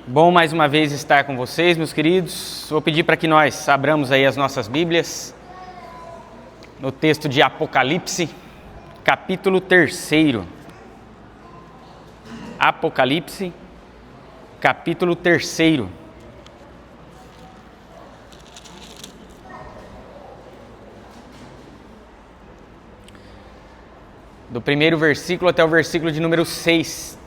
Bom mais uma vez estar com vocês, meus queridos. Vou pedir para que nós abramos aí as nossas Bíblias no texto de Apocalipse, capítulo 3. Apocalipse, capítulo 3. Do primeiro versículo até o versículo de número 6.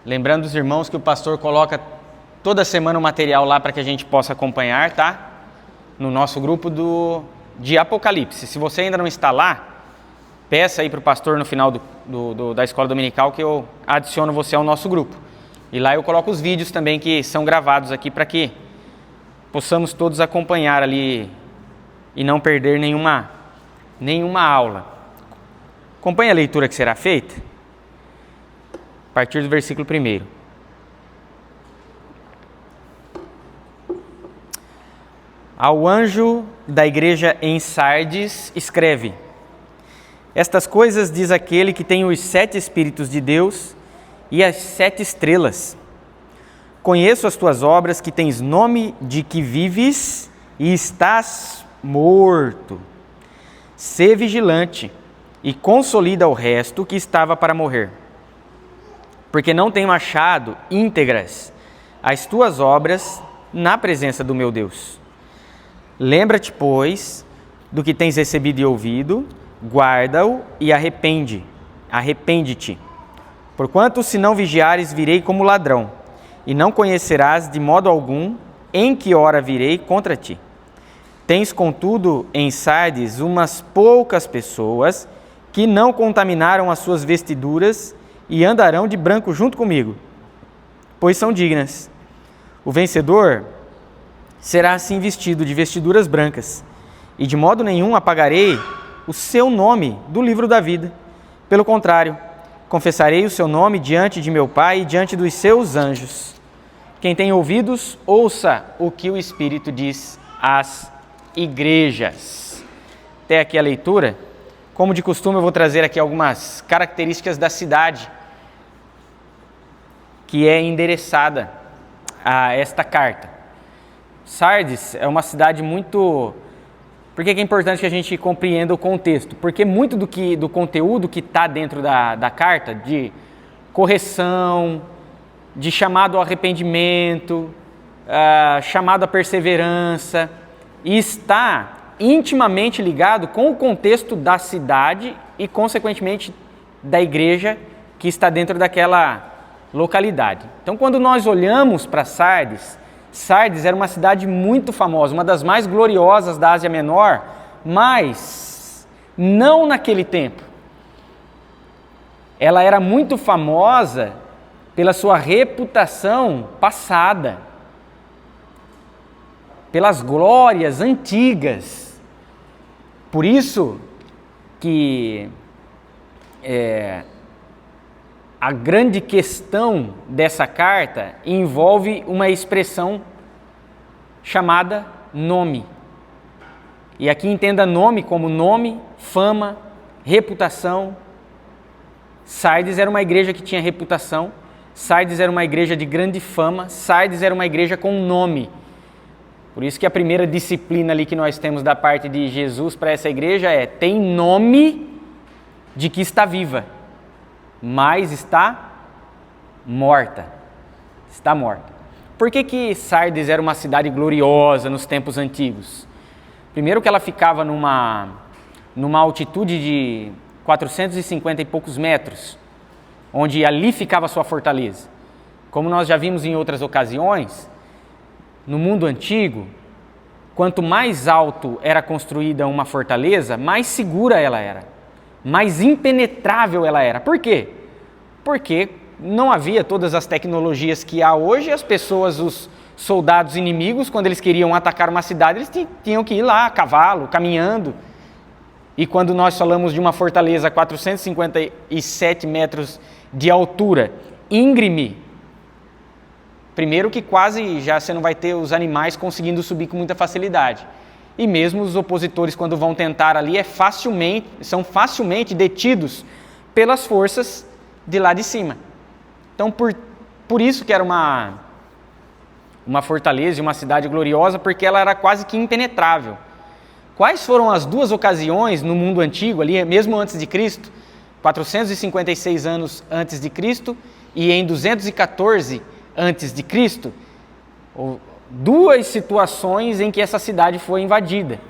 Lembrando os irmãos que o pastor coloca toda semana o material lá para que a gente possa acompanhar, tá? No nosso grupo de Apocalipse. Se você ainda não está lá, peça aí para o pastor no final da escola dominical que eu adiciono você ao nosso grupo. E lá eu coloco os vídeos também que são gravados aqui para que possamos todos acompanhar ali e não perder nenhuma aula. Acompanhe a leitura que será feita. A partir do versículo 1. Ao anjo da igreja em Sardes, escreve: Estas coisas diz aquele que tem os 7 Espíritos de Deus e as 7 estrelas. Conheço as tuas obras, que tens nome de que vives e estás morto. Sê vigilante e consolida o resto que estava para morrer. Porque não tenho achado íntegras as tuas obras na presença do meu Deus. Lembra-te, pois, do que tens recebido e ouvido, guarda-o e arrepende-te. Porquanto, se não vigiares, virei como ladrão, e não conhecerás de modo algum em que hora virei contra ti. Tens, contudo, em Sardes umas poucas pessoas que não contaminaram as suas vestiduras e andarão de branco junto comigo, pois são dignas. O vencedor será assim vestido de vestiduras brancas, e de modo nenhum apagarei o seu nome do livro da vida. Pelo contrário, confessarei o seu nome diante de meu Pai e diante dos seus anjos. Quem tem ouvidos, ouça o que o Espírito diz às igrejas. Até aqui a leitura. Como de costume, eu vou trazer aqui algumas características da cidade que é endereçada a esta carta. Sardes é uma cidade muito... Por que é importante que a gente compreenda o contexto? Porque muito do conteúdo que está dentro da carta, de correção, de chamado ao arrependimento, chamado à perseverança, está intimamente ligado com o contexto da cidade e, consequentemente, da igreja que está dentro daquela localidade. Então, quando nós olhamos para Sardes, Sardes era uma cidade muito famosa, uma das mais gloriosas da Ásia Menor, mas não naquele tempo. Ela era muito famosa pela sua reputação passada, pelas glórias antigas. Por isso que a grande questão dessa carta envolve uma expressão chamada nome. E aqui entenda nome como nome, fama, reputação. Sardes era uma igreja que tinha reputação, Sardes era uma igreja de grande fama, Sardes era uma igreja com nome. Por isso que a primeira disciplina ali que nós temos da parte de Jesus para essa igreja tem nome de que está viva, mas está morta. Está morta. Por que Sardes era uma cidade gloriosa nos tempos antigos? Primeiro que ela ficava numa altitude de 450 e poucos metros, onde ali ficava a sua fortaleza. Como nós já vimos em outras ocasiões, no mundo antigo, quanto mais alto era construída uma fortaleza, mais segura ela era, mais impenetrável ela era. Por quê? Porque não havia todas as tecnologias que há hoje. As pessoas, os soldados inimigos, quando eles queriam atacar uma cidade, eles tinham que ir lá a cavalo, caminhando. E quando nós falamos de uma fortaleza a 457 metros de altura, íngreme, primeiro que quase já você não vai ter os animais conseguindo subir com muita facilidade. e mesmo os opositores, quando vão tentar ali, são facilmente detidos pelas forças de lá de cima. Então, por isso que era uma fortaleza e uma cidade gloriosa, porque ela era quase que impenetrável. Quais foram as duas ocasiões no mundo antigo, ali, mesmo antes de Cristo, 456 anos antes de Cristo e em 214 antes de Cristo, duas situações em que essa cidade foi invadida.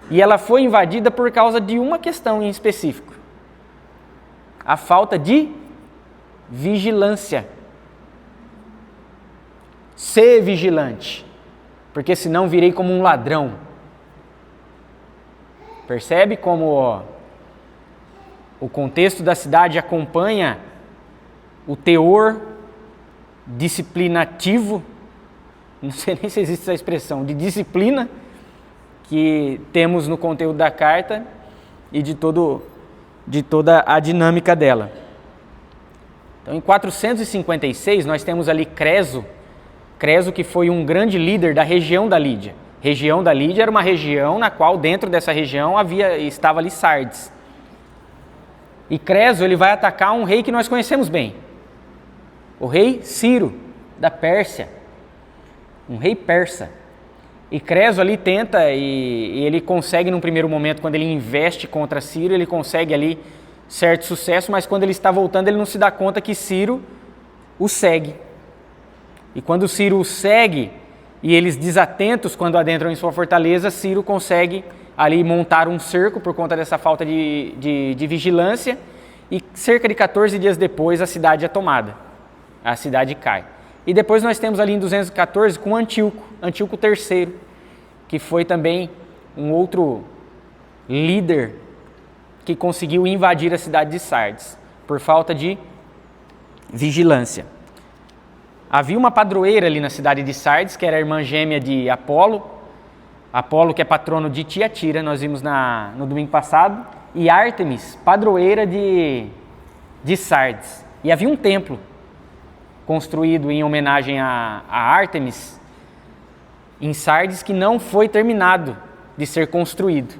E ela foi invadida por causa de uma questão em específico: a falta de vigilância. Ser vigilante, porque senão virei como um ladrão. Percebe como o contexto da cidade acompanha o teor disciplinativo, não sei nem se existe essa expressão, de disciplina que temos no conteúdo da carta e de toda a dinâmica dela. Então, em 456, nós temos ali Creso, que foi um grande líder da região da Lídia. Região da Lídia era uma região na qual, dentro dessa região, estava ali Sardes. E Creso, ele vai atacar um rei que nós conhecemos bem, o rei Ciro, da Pérsia, um rei persa. E Creso ali tenta, e ele consegue num primeiro momento, quando ele investe contra Ciro, ele consegue ali certo sucesso, mas quando ele está voltando, ele não se dá conta que Ciro o segue. E quando Ciro o segue, e eles desatentos quando adentram em sua fortaleza, Ciro consegue ali montar um cerco por conta dessa falta de vigilância, e cerca de 14 dias depois a cidade é tomada, a cidade cai. E depois nós temos ali em 214 com Antíoco III, que foi também um outro líder que conseguiu invadir a cidade de Sardes, por falta de vigilância. Havia uma padroeira ali na cidade de Sardes, que era a irmã gêmea de Apolo, que é patrono de Tiatira, nós vimos no domingo passado, e Ártemis, padroeira de Sardes. E havia um templo construído em homenagem a Ártemis em Sardes, que não foi terminado de ser construído.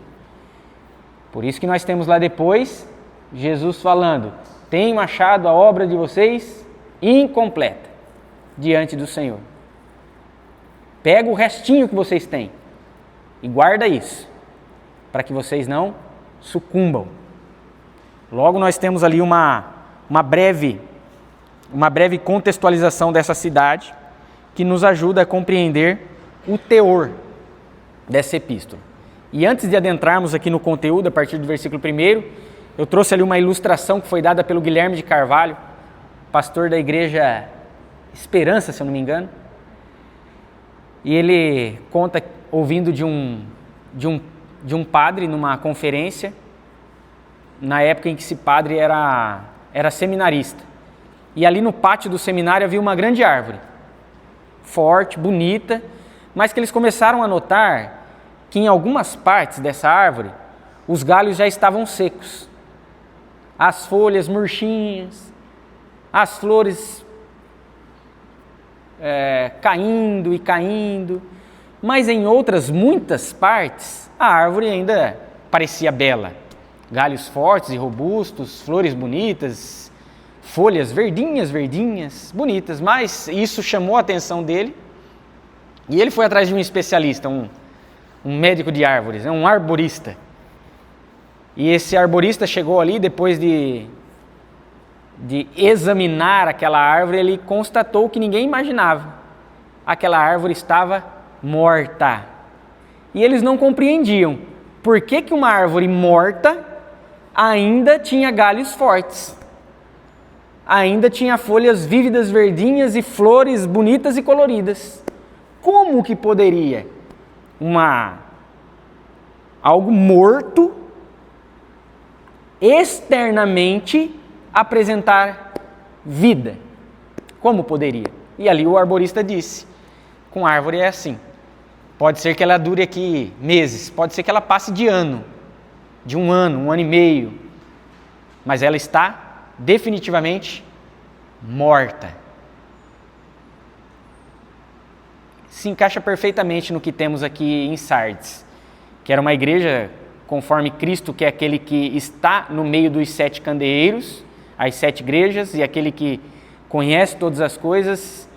Por isso que nós temos lá depois Jesus falando: tenho achado a obra de vocês incompleta diante do Senhor. Pega o restinho que vocês têm e guarda isso, para que vocês não sucumbam. Logo nós temos ali uma breve contextualização dessa cidade, que nos ajuda a compreender o teor dessa epístola. E antes de adentrarmos aqui no conteúdo, a partir do versículo 1, eu trouxe ali uma ilustração que foi dada pelo Guilherme de Carvalho, pastor da igreja Esperança, se eu não me engano. E ele conta, ouvindo de um padre numa conferência, na época em que esse padre era seminarista. E ali no pátio do seminário havia uma grande árvore, forte, bonita, mas que eles começaram a notar que em algumas partes dessa árvore os galhos já estavam secos, as folhas murchinhas, as flores caindo e caindo, mas em outras muitas partes a árvore ainda parecia bela, galhos fortes e robustos, flores bonitas, folhas verdinhas, bonitas. Mas isso chamou a atenção dele e ele foi atrás de um especialista, um médico de árvores, um arborista. E esse arborista chegou ali, depois de examinar aquela árvore, ele constatou que ninguém imaginava. Aquela árvore estava morta. E eles não compreendiam por que uma árvore morta ainda tinha galhos fortes, ainda tinha folhas vívidas, verdinhas e flores bonitas e coloridas. Como que poderia algo morto externamente apresentar vida? Como poderia? E ali o arborista disse: com árvore é assim. Pode ser que ela dure aqui meses, pode ser que ela passe de um ano e meio, mas ela está definitivamente morta. Se encaixa perfeitamente no que temos aqui em Sardes. que era uma igreja conforme Cristo, que é aquele que está no meio dos 7 candeeiros, as 7 igrejas, e aquele que conhece todas as coisas,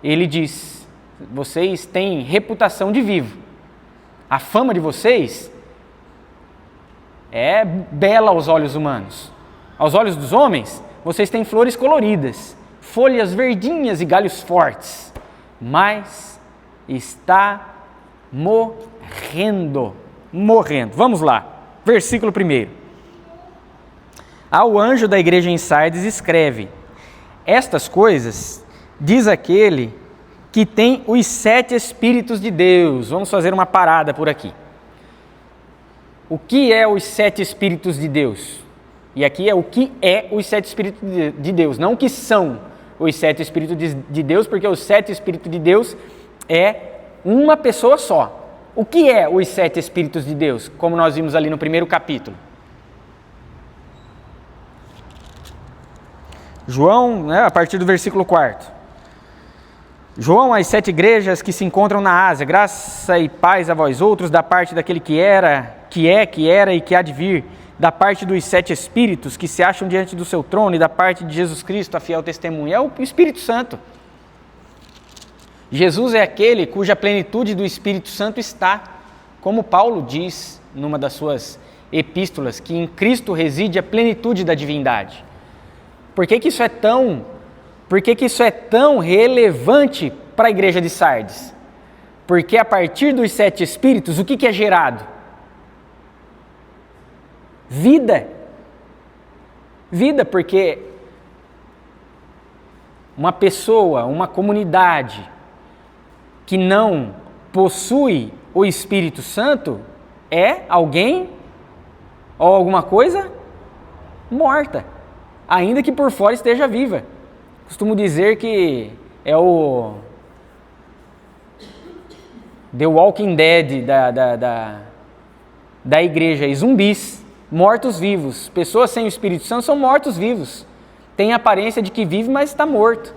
ele diz: vocês têm reputação de vivo. A fama de vocês é bela aos olhos humanos. Aos olhos dos homens, vocês têm flores coloridas, folhas verdinhas e galhos fortes, mas está morrendo. Vamos lá, versículo 1. Ao anjo da igreja em Sardes escreve: estas coisas diz aquele que tem os 7 Espíritos de Deus. Vamos fazer uma parada por aqui. O que é os 7 Espíritos de Deus? E aqui é o que é os 7 Espíritos de Deus, não o que são os 7 Espíritos de Deus, porque os 7 Espíritos de Deus é uma pessoa só. O que é os 7 Espíritos de Deus? Como nós vimos ali no primeiro capítulo. João, a partir do versículo 4. João, às 7 igrejas que se encontram na Ásia, graça e paz a vós outros, da parte daquele que era e que há de vir, da parte dos 7 Espíritos que se acham diante do seu trono e da parte de Jesus Cristo, a fiel testemunha. É o Espírito Santo. Jesus é aquele cuja plenitude do Espírito Santo está, como Paulo diz numa das suas epístolas, que em Cristo reside a plenitude da divindade. Por que isso é tão relevante para a igreja de Sardes? Porque a partir dos 7 Espíritos, o que é gerado? Vida. Vida, porque uma pessoa, uma comunidade que não possui o Espírito Santo é alguém ou alguma coisa morta, ainda que por fora esteja viva. Costumo dizer que é o The Walking Dead da igreja, e zumbis, mortos-vivos. Pessoas sem o Espírito Santo são mortos-vivos. Tem a aparência de que vive, mas está morto.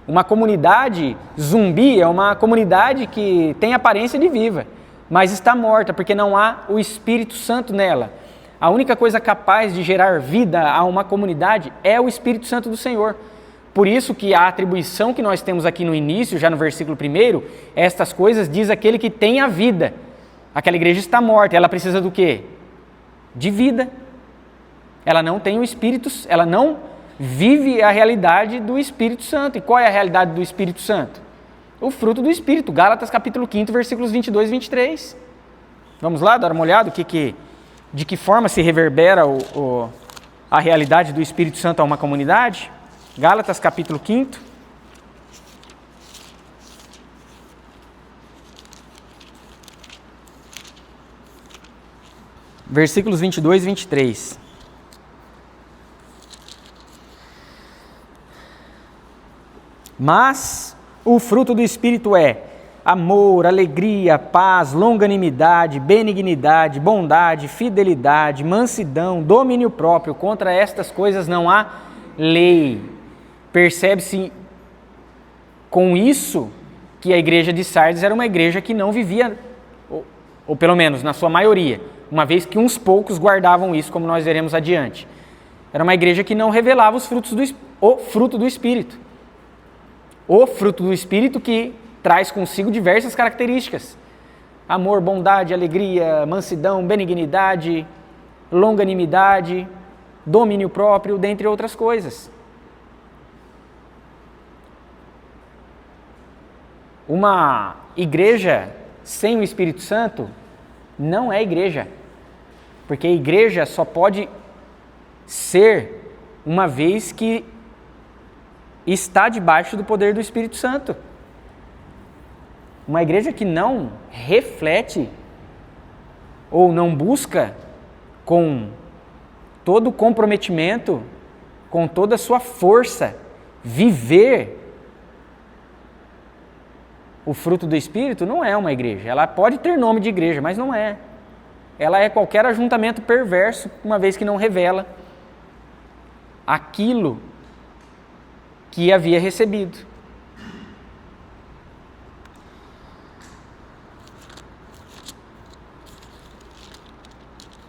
Uma comunidade zumbi é uma comunidade que tem aparência de viva, mas está morta, porque não há o Espírito Santo nela. A única coisa capaz de gerar vida a uma comunidade é o Espírito Santo do Senhor. Por isso que a atribuição que nós temos aqui no início, já no versículo 1, estas coisas diz aquele que tem a vida. Aquela igreja está morta, ela precisa do quê? De vida. Ela não tem o Espírito, ela não vive a realidade do Espírito Santo. E qual é a realidade do Espírito Santo? O fruto do Espírito. Gálatas capítulo 5, versículos 22 e 23. Vamos lá dar uma olhada de que forma se reverbera a realidade do Espírito Santo a uma comunidade. Gálatas capítulo 5. Versículos 22 e 23. Mas o fruto do Espírito é amor, alegria, paz, longanimidade, benignidade, bondade, fidelidade, mansidão, domínio próprio. Contra estas coisas não há lei. Percebe-se com isso que a igreja de Sardes era uma igreja que não vivia, ou pelo menos na sua maioria, uma vez que uns poucos guardavam isso, como nós veremos adiante. Era uma igreja que não revelava o fruto do Espírito. O fruto do Espírito que traz consigo diversas características: amor, bondade, alegria, mansidão, benignidade, longanimidade, domínio próprio, dentre outras coisas. Uma igreja sem o Espírito Santo não é igreja, porque a igreja só pode ser uma vez que está debaixo do poder do Espírito Santo. Uma igreja que não reflete ou não busca com todo o comprometimento, com toda a sua força, viver o fruto do Espírito, não é uma igreja. Ela pode ter nome de igreja, mas não é. Ela é qualquer ajuntamento perverso, uma vez que não revela aquilo que havia recebido.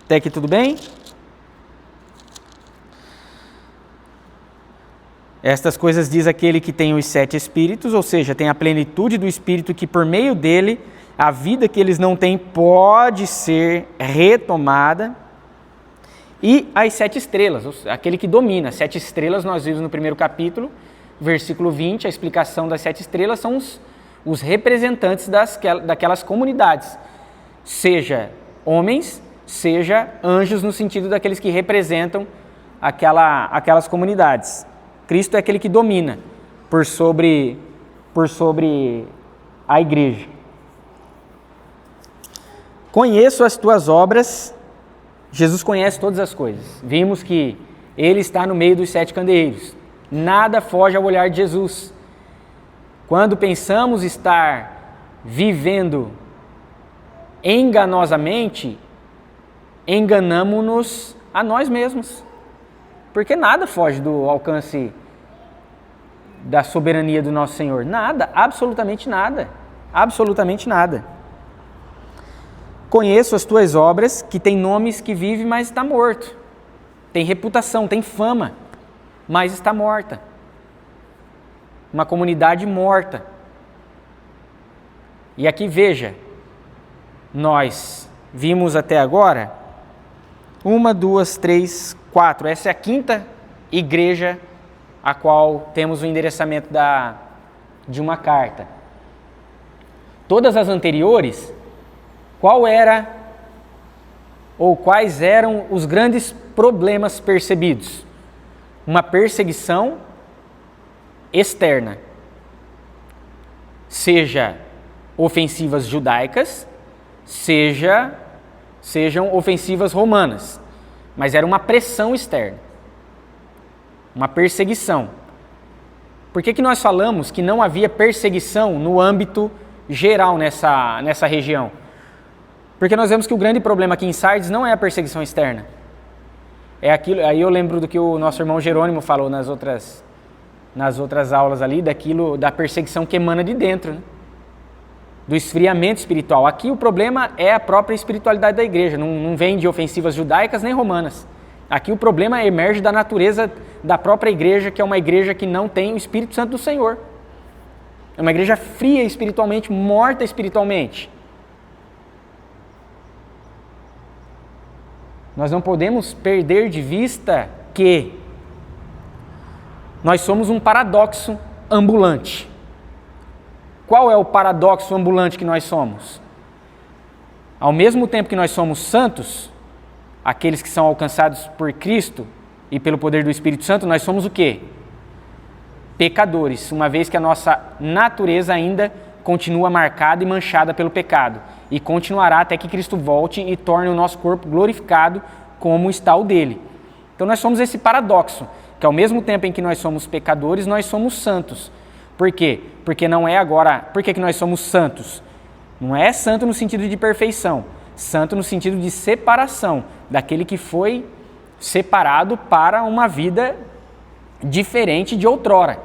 Até aqui tudo bem? Estas coisas diz aquele que tem os 7 espíritos, ou seja, tem a plenitude do espírito, que por meio dele a vida que eles não têm pode ser retomada. E as 7 estrelas, aquele que domina. 7 estrelas nós vimos no primeiro capítulo, versículo 20, a explicação das 7 estrelas são os representantes daquelas comunidades, seja homens, seja anjos, no sentido daqueles que representam aquelas comunidades. Cristo é aquele que domina por sobre a igreja. Conheço as tuas obras. Jesus conhece todas as coisas. Vimos que ele está no meio dos 7 candeeiros. Nada foge ao olhar de Jesus. Quando pensamos estar vivendo enganosamente, enganamo-nos a nós mesmos. Porque nada foge do alcance da soberania do nosso Senhor. Nada, absolutamente nada. Absolutamente nada. Conheço as tuas obras, que tem nomes que vive, mas está morto. Tem reputação, tem fama, mas está morta. Uma comunidade morta. E aqui veja, nós vimos até agora 1, 2, 3, 4. Essa é a 5ª igreja a qual temos o endereçamento de uma carta. Todas as anteriores, quais eram os grandes problemas percebidos? Uma perseguição externa, seja ofensivas judaicas, sejam ofensivas romanas, mas era uma pressão externa, uma perseguição. Por que nós falamos que não havia perseguição no âmbito geral nessa região? Porque nós vemos que o grande problema aqui em Sardes não é a perseguição externa. É aquilo, aí eu lembro do que o nosso irmão Jerônimo falou nas outras aulas ali, da perseguição que emana de dentro, né? Do esfriamento espiritual. Aqui o problema é a própria espiritualidade da igreja, não vem de ofensivas judaicas nem romanas. Aqui o problema emerge da natureza da própria igreja, que é uma igreja que não tem o Espírito Santo do Senhor. É uma igreja fria espiritualmente, morta espiritualmente. Nós não podemos perder de vista que nós somos um paradoxo ambulante. Qual é o paradoxo ambulante que nós somos? Ao mesmo tempo que nós somos santos, aqueles que são alcançados por Cristo e pelo poder do Espírito Santo, nós somos o quê? Pecadores, uma vez que a nossa natureza ainda continua marcada e manchada pelo pecado, e continuará até que Cristo volte e torne o nosso corpo glorificado como está o dele. Então nós somos esse paradoxo, que ao mesmo tempo em que nós somos pecadores, nós somos santos. Por quê? Porque não é agora... Por que nós somos santos? Não é santo no sentido de perfeição, santo no sentido de separação, daquele que foi separado para uma vida diferente de outrora.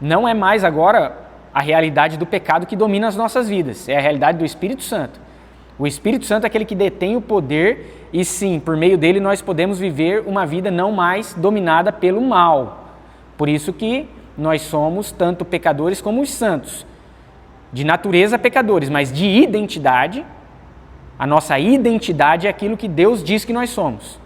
Não é mais agora a realidade do pecado que domina as nossas vidas, é a realidade do Espírito Santo. O Espírito Santo é aquele que detém o poder e sim, por meio dele nós podemos viver uma vida não mais dominada pelo mal. Por isso que nós somos tanto pecadores como os santos. De natureza pecadores, mas de identidade, a nossa identidade é aquilo que Deus diz que nós somos.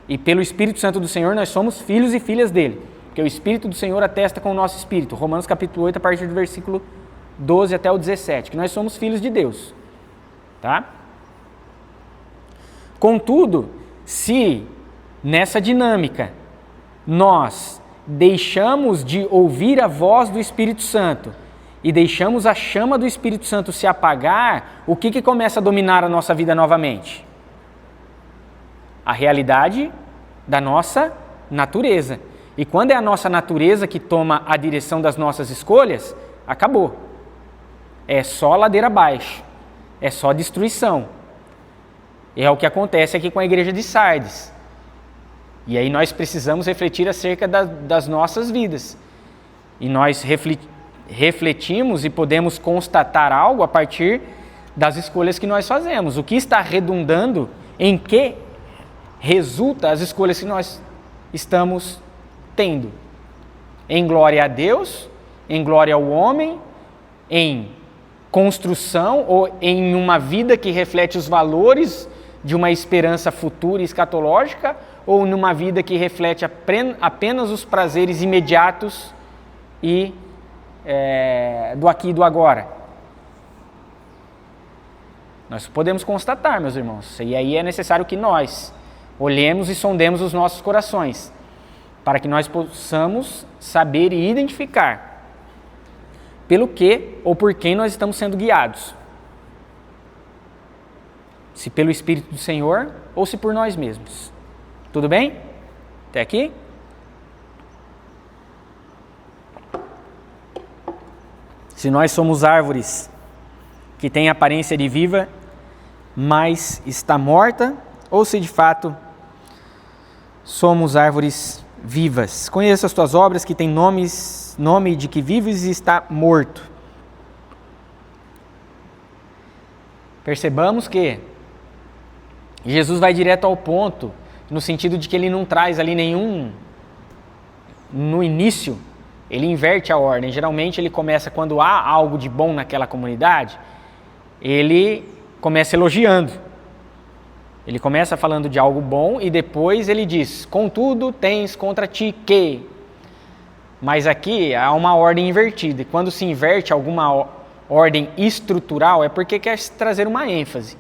E pelo Espírito Santo do Senhor nós somos filhos e filhas dele. Porque o Espírito do Senhor atesta com o nosso Espírito. Romanos capítulo 8, a partir do versículo 12 até o 17, que nós somos filhos de Deus. Tá? Contudo, se nessa dinâmica nós deixamos de ouvir a voz do Espírito Santo e deixamos a chama do Espírito Santo se apagar, o que começa a dominar a nossa vida novamente? A realidade da nossa natureza. E quando é a nossa natureza que toma a direção das nossas escolhas, acabou. É só ladeira abaixo. É só destruição. É o que acontece aqui com a igreja de Sardes. E aí nós precisamos refletir acerca das nossas vidas. E nós refletimos e podemos constatar algo a partir das escolhas que nós fazemos. O que está redundando em quê? resulta as escolhas que nós estamos tendo. Em glória a Deus, em glória ao homem, em construção ou em uma vida que reflete os valores de uma esperança futura e escatológica, ou numa vida que reflete apenas os prazeres imediatos e do aqui e do agora. Nós podemos constatar, meus irmãos, e aí é necessário que nós olhemos e sondemos os nossos corações, para que nós possamos saber e identificar pelo que ou por quem nós estamos sendo guiados. Se pelo Espírito do Senhor ou se por nós mesmos. Tudo bem? Até aqui? Se nós somos árvores que têm aparência de viva, mas está morta, ou se de fato somos árvores vivas. Conheça as tuas obras que têm nome de que vives e está morto. Percebamos que Jesus vai direto ao ponto, no sentido de que ele não traz ali nenhum... No início, ele inverte a ordem. Geralmente ele começa quando há algo de bom naquela comunidade, ele começa elogiando. Ele começa falando de algo bom e depois ele diz: contudo tens contra ti que... Mas aqui há uma ordem invertida. E quando se inverte alguma ordem estrutural é porque quer trazer uma ênfase.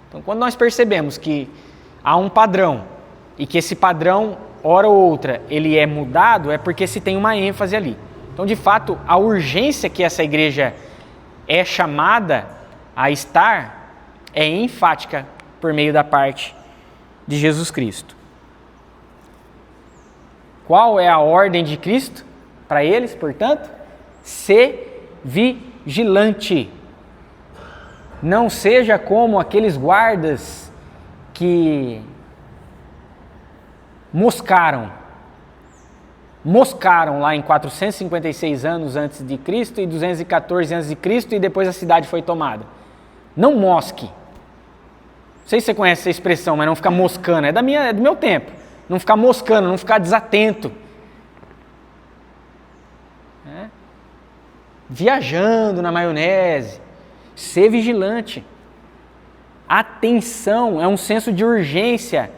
Então, quando nós percebemos que há um padrão e que esse padrão, hora ou outra, ele é mudado, é porque se tem uma ênfase ali. Então, de fato, a urgência que essa igreja é chamada a estar é enfática por meio da parte de Jesus Cristo. Qual é a ordem de Cristo para eles, portanto? Ser vigilante. Não seja como aqueles guardas que moscaram lá em 456 anos antes de Cristo e 214 antes de Cristo e depois a cidade foi tomada. Não mosque. Não sei se você conhece essa expressão, mas não ficar moscando, é do meu tempo. Não ficar moscando, não ficar desatento. Viajando na maionese. Ser vigilante. Atenção, é um senso de urgência,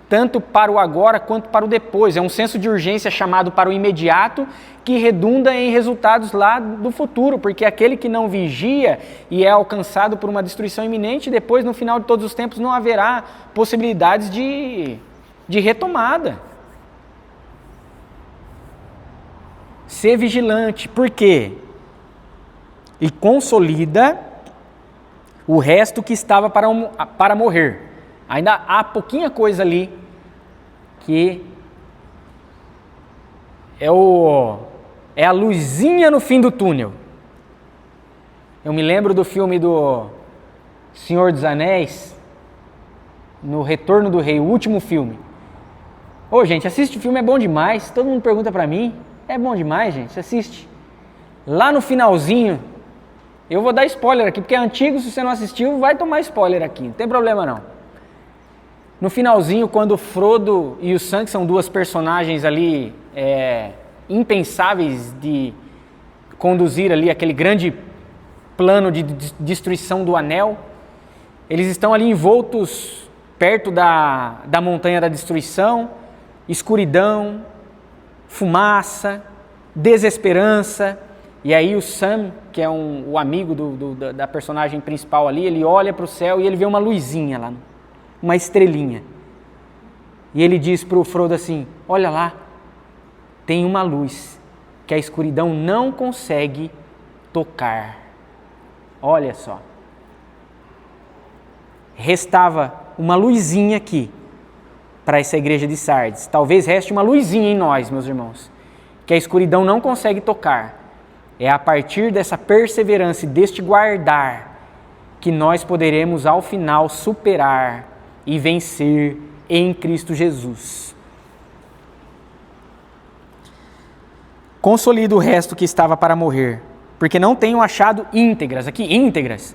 tanto para o agora quanto para o depois. É um senso de urgência chamado para o imediato, que redunda em resultados lá do futuro, porque aquele que não vigia e é alcançado por uma destruição iminente, depois, no final de todos os tempos, não haverá possibilidades de retomada. Ser vigilante, por quê? E consolida o resto que estava para morrer. Ainda há pouquinha coisa ali que é a luzinha no fim do túnel. Eu me lembro do filme do Senhor dos Anéis, no Retorno do Rei, o último filme. Gente, assiste o filme, é bom demais. Todo mundo pergunta pra mim, é bom demais, gente, assiste. Lá no finalzinho, eu vou dar spoiler aqui, porque é antigo, se você não assistiu, vai tomar spoiler aqui, não tem problema não. No finalzinho, quando o Frodo e o Sam, que são duas personagens ali impensáveis de conduzir ali aquele grande plano de destruição do anel, eles estão ali envoltos perto da montanha da destruição, escuridão, fumaça, desesperança. E aí o Sam, que é o amigo da personagem principal ali, ele olha para o céu e ele vê uma luzinha lá, uma estrelinha. E ele diz para o Frodo assim: olha lá, tem uma luz que a escuridão não consegue tocar. Olha só. Restava uma luzinha aqui para essa igreja de Sardes. Talvez reste uma luzinha em nós, meus irmãos, que a escuridão não consegue tocar. É a partir dessa perseverança e deste guardar que nós poderemos ao final superar e vencer em Cristo Jesus. Consolida o resto que estava para morrer, porque não tenho achado íntegras. Aqui, íntegras,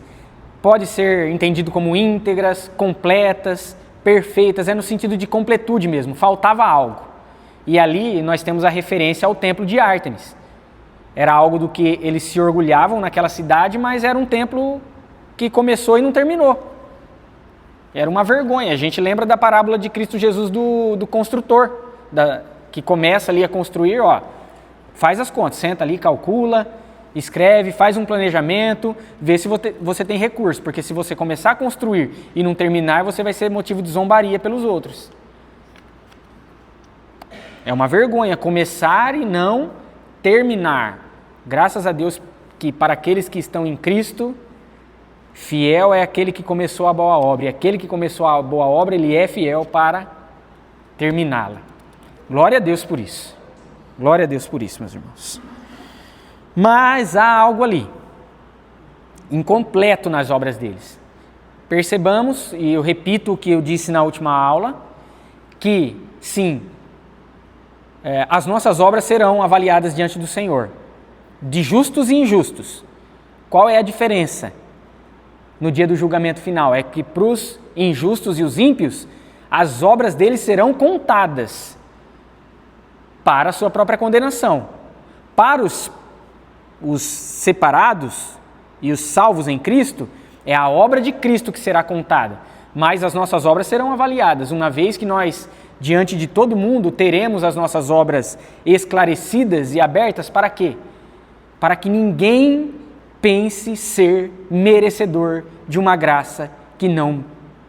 pode ser entendido como íntegras, completas, perfeitas, é no sentido de completude mesmo, faltava algo. E ali nós temos a referência ao templo de Ártemis. Era algo do que eles se orgulhavam naquela cidade, mas era um templo que começou e não terminou. Era uma vergonha. A gente lembra da parábola de Cristo Jesus do construtor, que começa ali a construir, faz as contas, senta ali, calcula, escreve, faz um planejamento, vê se você tem recurso, porque se você começar a construir e não terminar, você vai ser motivo de zombaria pelos outros. É uma vergonha começar e não terminar. Graças a Deus que para aqueles que estão em Cristo, fiel é aquele que começou a boa obra, e aquele que começou a boa obra, ele é fiel para terminá-la. Glória a Deus por isso. Glória a Deus por isso, meus irmãos. Mas há algo ali, incompleto nas obras deles. Percebamos, e eu repito o que eu disse na última aula, que sim, as nossas obras serão avaliadas diante do Senhor, de justos e injustos. Qual é a diferença no dia do julgamento final? É que para os injustos e os ímpios, as obras deles serão contadas para a sua própria condenação. Para os separados e os salvos em Cristo, é a obra de Cristo que será contada, mas as nossas obras serão avaliadas, uma vez que nós, diante de todo mundo, teremos as nossas obras esclarecidas e abertas. Para quê? Para que ninguém pense ser merecedor de uma graça que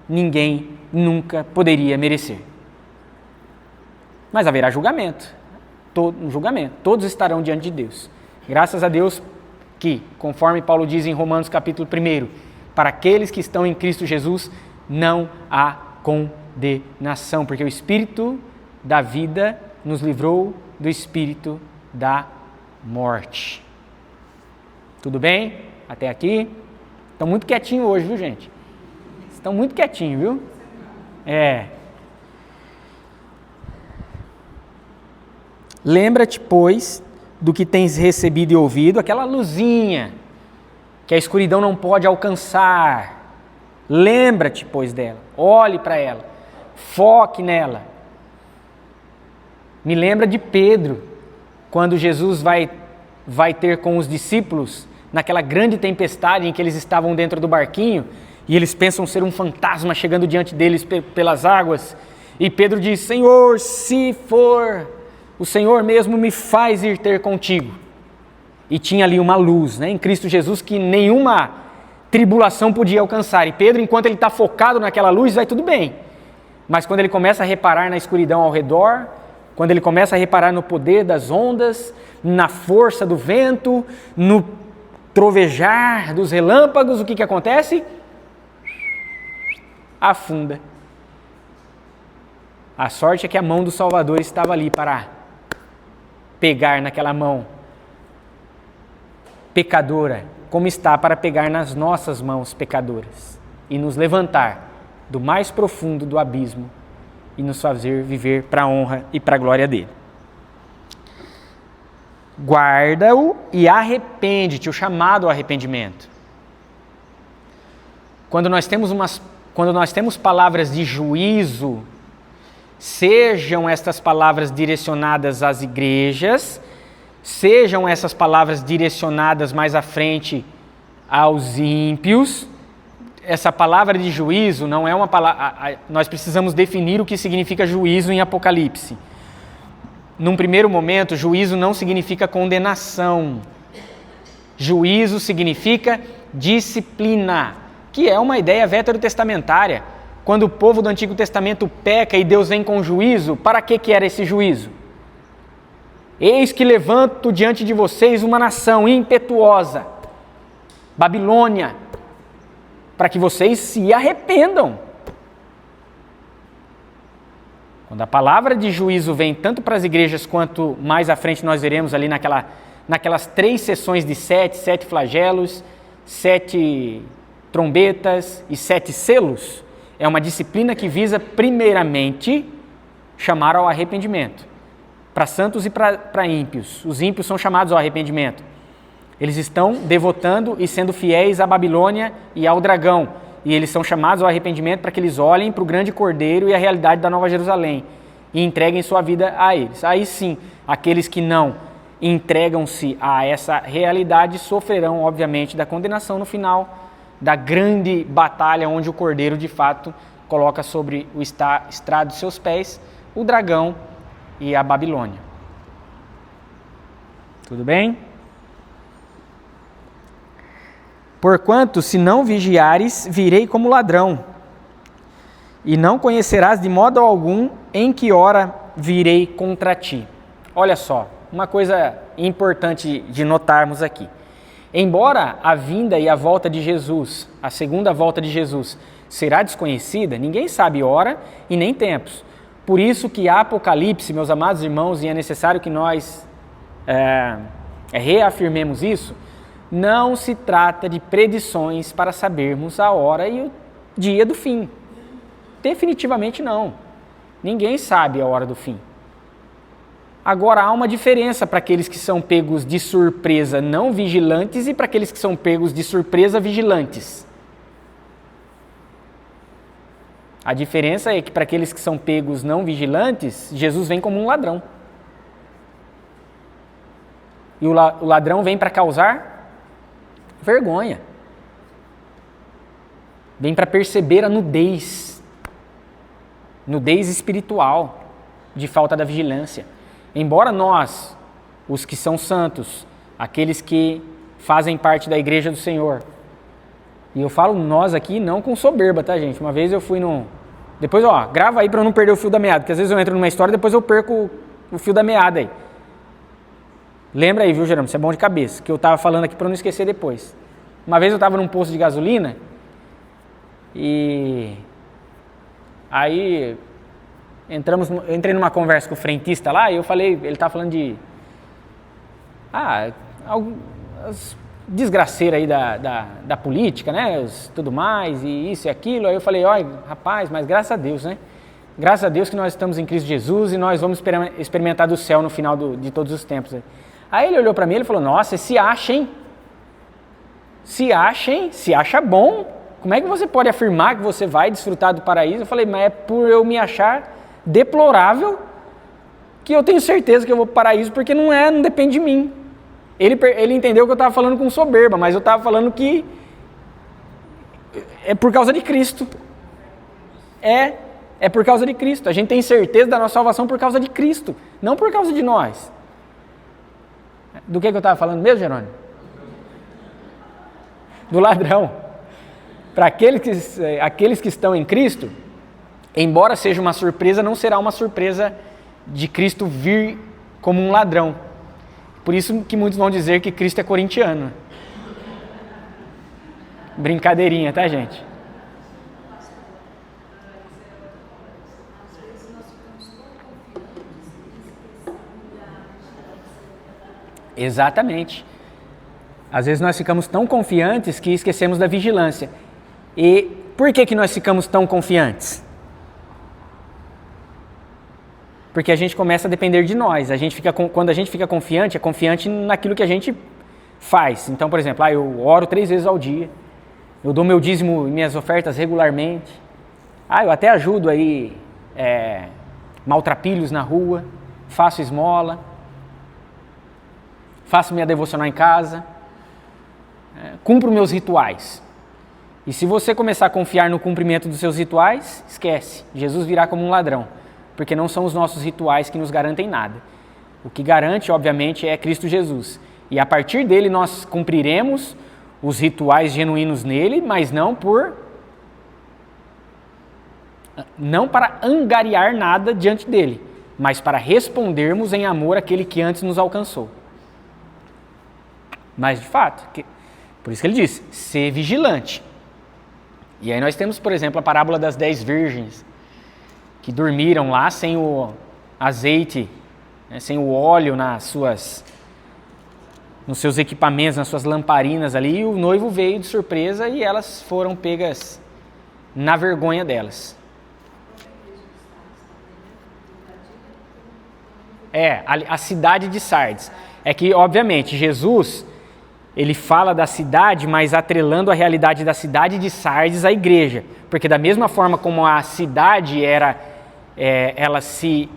ninguém nunca poderia merecer. Mas haverá julgamento, todos estarão diante de Deus. Graças a Deus que, conforme Paulo diz em Romanos capítulo 1, para aqueles que estão em Cristo Jesus, não há condenação, porque o Espírito da vida nos livrou do espírito da morte. Tudo bem? Até aqui? Estão muito quietinhos hoje, viu, gente? Estão muito quietinhos, viu? Lembra-te, pois, do que tens recebido e ouvido, aquela luzinha que a escuridão não pode alcançar. Lembra-te, pois, dela. Olhe para ela. Foque nela. Me lembra de Pedro, quando Jesus vai ter com os discípulos, naquela grande tempestade em que eles estavam dentro do barquinho, e eles pensam ser um fantasma chegando diante deles pelas águas, e Pedro diz: Senhor, se for o Senhor mesmo, me faz ir ter contigo. E tinha ali uma luz, em Cristo Jesus, que nenhuma tribulação podia alcançar, e Pedro, enquanto ele está focado naquela luz, vai tudo bem, mas quando ele começa a reparar na escuridão ao redor, quando ele começa a reparar no poder das ondas, na força do vento, no trovejar dos relâmpagos, o que acontece? Afunda. A sorte é que a mão do Salvador estava ali para pegar naquela mão pecadora, como está para pegar nas nossas mãos pecadoras e nos levantar do mais profundo do abismo e nos fazer viver para a honra e para a glória dele. Guarda-o e arrepende-te, o chamado ao arrependimento. Quando nós temos palavras de juízo, sejam estas palavras direcionadas às igrejas, sejam essas palavras direcionadas mais à frente aos ímpios, essa palavra de juízo não é uma palavra. Nós precisamos definir o que significa juízo em Apocalipse. Num primeiro momento, juízo não significa condenação. Juízo significa disciplina, que é uma ideia veterotestamentária. Quando o povo do Antigo Testamento peca e Deus vem com juízo, para que era esse juízo? Eis que levanto diante de vocês uma nação impetuosa, Babilônia, para que vocês se arrependam. Quando a palavra de juízo vem tanto para as igrejas quanto mais à frente nós veremos ali naquelas 3 sessões de 7 flagelos, 7 trombetas e 7 selos, é uma disciplina que visa primeiramente chamar ao arrependimento, para santos e para ímpios. Os ímpios são chamados ao arrependimento. Eles estão devotando e sendo fiéis à Babilônia e ao dragão. e eles são chamados ao arrependimento para que eles olhem para o grande Cordeiro e a realidade da Nova Jerusalém e entreguem sua vida a eles. Aí sim, aqueles que não entregam-se a essa realidade sofrerão, obviamente, da condenação no final da grande batalha onde o Cordeiro, de fato, coloca sobre o estrado de seus pés o dragão e a Babilônia. Tudo bem? Porquanto, se não vigiares, virei como ladrão, e não conhecerás de modo algum em que hora virei contra ti. Olha só, uma coisa importante de notarmos aqui. Embora a vinda e a volta de Jesus, a segunda volta de Jesus, será desconhecida, ninguém sabe hora e nem tempos. Por isso que a Apocalipse, meus amados irmãos, e é necessário que nós reafirmemos isso, não se trata de predições para sabermos a hora e o dia do fim. Definitivamente não. Ninguém sabe a hora do fim. Agora, há uma diferença para aqueles que são pegos de surpresa não vigilantes e para aqueles que são pegos de surpresa vigilantes. A diferença é que para aqueles que são pegos não vigilantes, Jesus vem como um ladrão. E o ladrão vem para causar vergonha. Vem para perceber a nudez espiritual de falta da vigilância. Embora nós, os que são santos, aqueles que fazem parte da igreja do Senhor, e eu falo nós aqui não com soberba, tá, gente? Uma vez eu fui num... Depois, grava aí para eu não perder o fio da meada, porque às vezes eu entro numa história e depois eu perco o fio da meada aí. Lembra aí, viu, Jerônimo? Isso é bom de cabeça, que eu estava falando aqui para não esquecer depois. Uma vez eu estava num posto de gasolina e aí eu entrei numa conversa com o frentista lá e eu falei, ele estava falando de desgraceira aí da política, né, tudo mais, e isso e aquilo. Aí eu falei, olha, rapaz, mas graças a Deus, né? Graças a Deus que nós estamos em Cristo Jesus e nós vamos experimentar do céu no final de todos os tempos. Aí ele olhou para mim e falou, nossa, se acha, hein? Se acha bom. Como é que você pode afirmar que você vai desfrutar do paraíso? Eu falei, mas é por eu me achar deplorável que eu tenho certeza que eu vou para o paraíso, porque não depende de mim. Ele entendeu que eu estava falando com soberba, mas eu estava falando que é por causa de Cristo. É por causa de Cristo. A gente tem certeza da nossa salvação por causa de Cristo, não por causa de nós. Do que eu estava falando mesmo, Jerônimo? Do ladrão. Para aqueles que estão em Cristo, embora seja uma surpresa, não será uma surpresa de Cristo vir como um ladrão. Por isso que muitos vão dizer que Cristo é corintiano. Brincadeirinha, tá, gente? Exatamente. Às vezes nós ficamos tão confiantes que esquecemos da vigilância. E por que nós ficamos tão confiantes? Porque a gente começa a depender de nós. Quando a gente fica confiante, é confiante naquilo que a gente faz. Então, por exemplo, eu oro 3 vezes ao dia, eu dou meu dízimo e minhas ofertas regularmente, eu até ajudo aí maltrapilhos na rua, faço esmola, faço minha devocional em casa, cumpro meus rituais. E se você começar a confiar no cumprimento dos seus rituais, esquece, Jesus virá como um ladrão. Porque não são os nossos rituais que nos garantem nada. O que garante, obviamente, é Cristo Jesus. E a partir dele nós cumpriremos os rituais genuínos nele, mas não para angariar nada diante dele, mas para respondermos em amor àquele que antes nos alcançou. Mas, de fato, por isso que ele diz, ser vigilante. E aí nós temos, por exemplo, a parábola das 10 virgens, que dormiram lá sem o azeite, sem o óleo nos seus equipamentos, nas suas lamparinas ali, e o noivo veio de surpresa e elas foram pegas na vergonha delas. A cidade de Sardes. É que, obviamente, Jesus, ele fala da cidade, mas atrelando a realidade da cidade de Sardes à igreja. Porque da mesma forma como a cidade ela se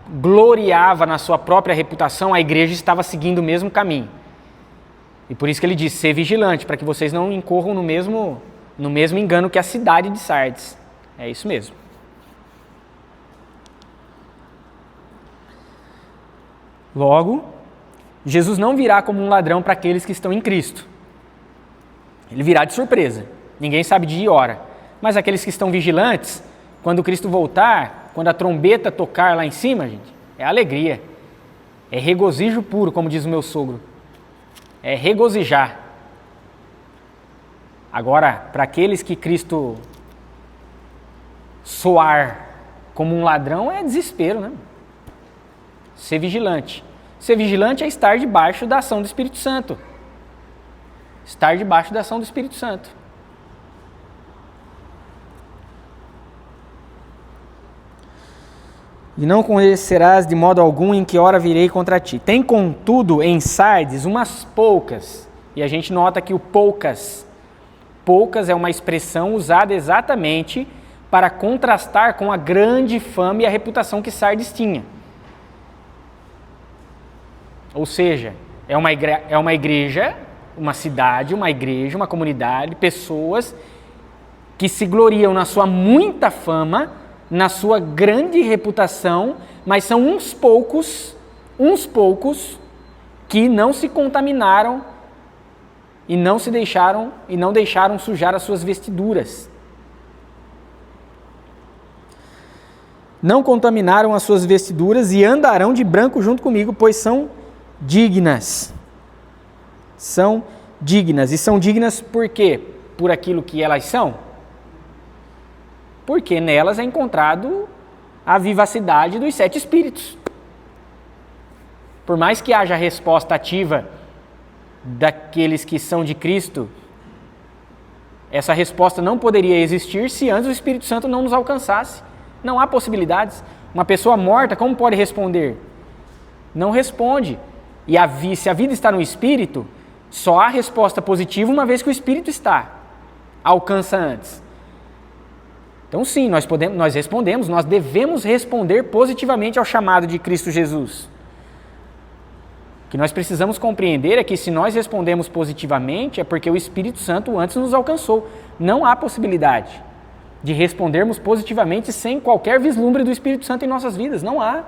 gloriava na sua própria reputação, a igreja estava seguindo o mesmo caminho. E por isso que ele diz, ser vigilante, para que vocês não incorram no mesmo engano que a cidade de Sardes. É isso mesmo. Logo, Jesus não virá como um ladrão para aqueles que estão em Cristo. Ele virá de surpresa. Ninguém sabe dia e hora. Mas aqueles que estão vigilantes, quando Cristo voltar, quando a trombeta tocar lá em cima, gente, é alegria. É regozijo puro, como diz o meu sogro. É regozijar. Agora, para aqueles que Cristo soar como um ladrão, é desespero, né? Ser vigilante. Ser vigilante é estar debaixo da ação do Espírito Santo. Estar debaixo da ação do Espírito Santo. E não conhecerás de modo algum em que hora virei contra ti. Tem, contudo, em Sardes umas poucas. E a gente nota que o poucas é uma expressão usada exatamente para contrastar com a grande fama e a reputação que Sardes tinha. Ou seja, é uma igreja, uma cidade, uma comunidade, pessoas que se gloriam na sua muita fama, na sua grande reputação, mas são uns poucos que não se contaminaram e não deixaram sujar as suas vestiduras. Não contaminaram as suas vestiduras e andarão de branco junto comigo, pois são dignas. São dignas. E são dignas por quê? Por aquilo que elas são? Porque nelas é encontrado a vivacidade dos 7 espíritos. Por mais que haja resposta ativa daqueles que são de Cristo, essa resposta não poderia existir se antes o Espírito Santo não nos alcançasse. Não há possibilidades. Uma pessoa morta, como pode responder? Não responde. E se a vida está no Espírito, só há resposta positiva uma vez que o Espírito está. Alcança antes. Então sim, nós respondemos, nós devemos responder positivamente ao chamado de Cristo Jesus. O que nós precisamos compreender é que se nós respondemos positivamente é porque o Espírito Santo antes nos alcançou. Não há possibilidade de respondermos positivamente sem qualquer vislumbre do Espírito Santo em nossas vidas. Não há.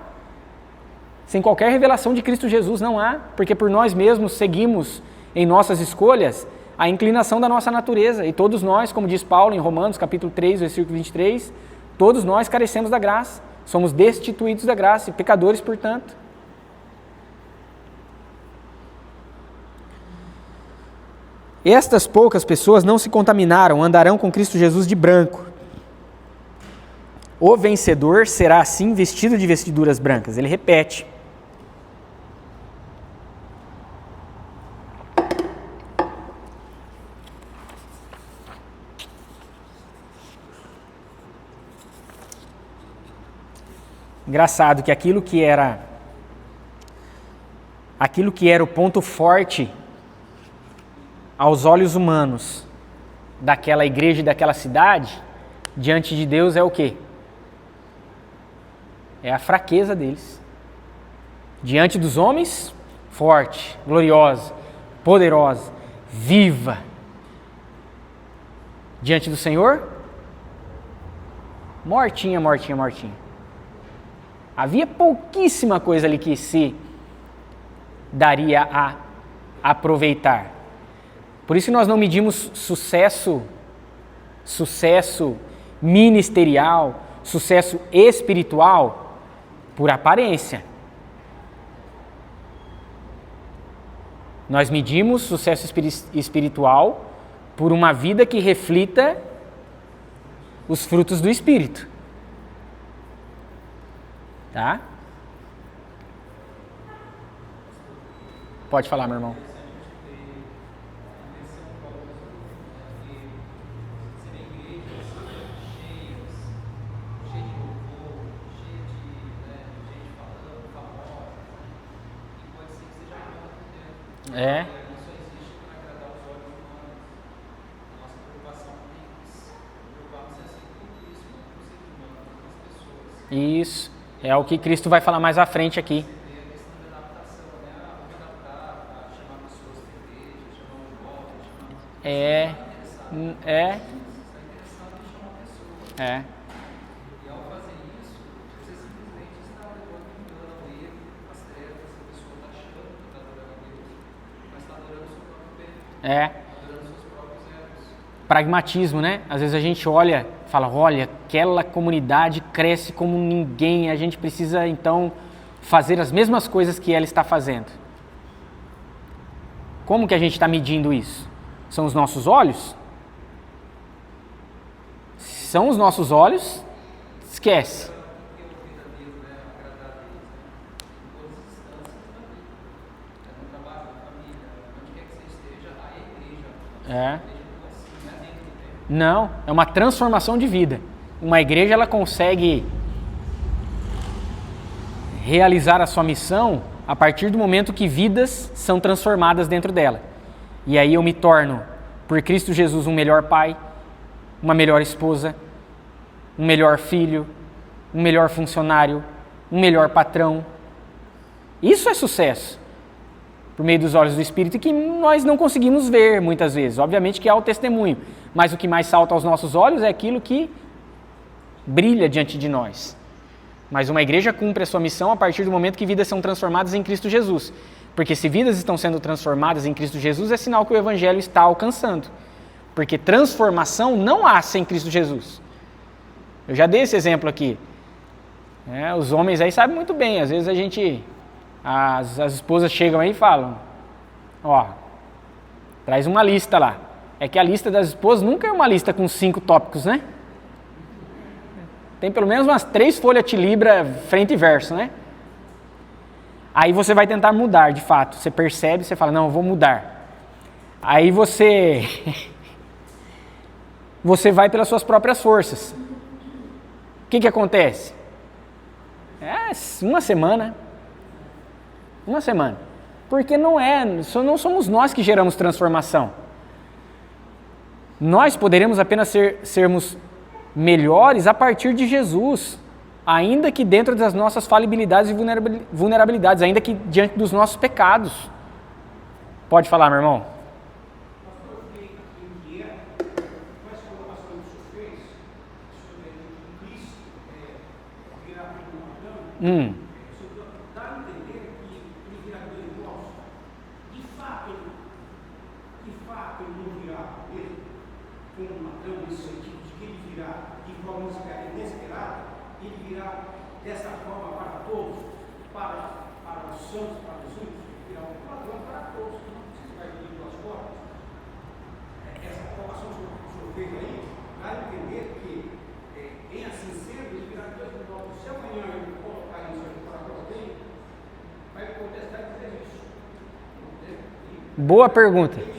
Sem qualquer revelação de Cristo Jesus, não há. Porque por nós mesmos seguimos em nossas escolhas a inclinação da nossa natureza. E todos nós, como diz Paulo em Romanos capítulo 3, versículo 23, todos nós carecemos da graça. Somos destituídos da graça e pecadores, portanto. Estas poucas pessoas não se contaminaram, andarão com Cristo Jesus de branco. O vencedor será assim vestido de vestiduras brancas. Ele repete. Engraçado que aquilo que era o ponto forte aos olhos humanos daquela igreja e daquela cidade, diante de Deus é o quê? É a fraqueza deles. Diante dos homens, forte, gloriosa, poderosa, viva. Diante do Senhor, mortinha, mortinha, mortinha. Havia pouquíssima coisa ali que se daria a aproveitar. Por isso que nós não medimos sucesso ministerial, sucesso espiritual por aparência. Nós medimos sucesso espiritual por uma vida que reflita os frutos do Espírito. Tá? Pode falar, meu irmão. Isso. É o que Cristo vai falar mais à frente aqui. É. Pragmatismo, né? Às vezes a gente olha, fala, olha, aquela comunidade cresce como ninguém, a gente precisa então fazer as mesmas coisas que ela está fazendo. Como que a gente está medindo isso? São os nossos olhos? São os nossos olhos? Esquece. Não, é uma transformação de vida. Uma igreja, ela consegue realizar a sua missão a partir do momento que vidas são transformadas dentro dela. E aí eu me torno, por Cristo Jesus, um melhor pai, uma melhor esposa, um melhor filho, um melhor funcionário, um melhor patrão. Isso é sucesso, por meio dos olhos do Espírito, que nós não conseguimos ver muitas vezes. Obviamente que há o testemunho, mas o que mais salta aos nossos olhos é aquilo que brilha diante de nós. Mas uma igreja cumpre a sua missão a partir do momento que vidas são transformadas em Cristo Jesus. Porque se vidas estão sendo transformadas em Cristo Jesus, é sinal que o Evangelho está alcançando. Porque transformação não há sem Cristo Jesus. Eu já dei esse exemplo aqui. Os homens aí sabem muito bem. Às vezes as esposas chegam aí e falam, traz uma lista lá. É que a lista das esposas nunca é uma lista com 5 tópicos, né? Tem pelo menos umas 3 folhas de libra frente e verso, né? Aí você vai tentar mudar, de fato. Você percebe, você fala, não, eu vou mudar. Aí você vai pelas suas próprias forças. O que acontece? Uma semana. Porque não somos nós que geramos transformação. Nós poderemos apenas sermos melhores a partir de Jesus, ainda que dentro das nossas falibilidades e vulnerabilidades, ainda que diante dos nossos pecados. Pode falar, meu irmão. Boa pergunta.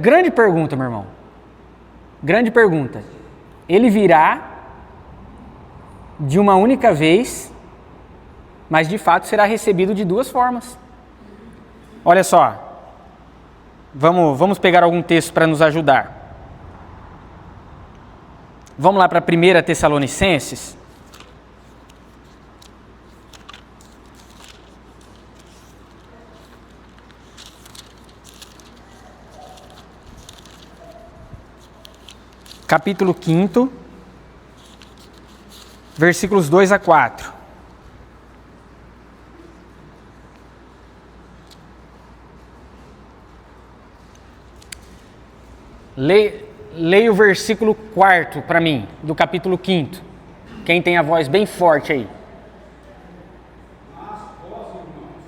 Grande pergunta, meu irmão. Grande pergunta. Ele virá de uma única vez, mas de fato será recebido de 2 formas. Olha só. Vamos pegar algum texto para nos ajudar. Vamos lá para 1 Tessalonicenses. Capítulo 5, versículos 2 a 4. Leia o versículo 4 para mim, do capítulo 5. Quem tem a voz bem forte aí. Mas vós, irmãos,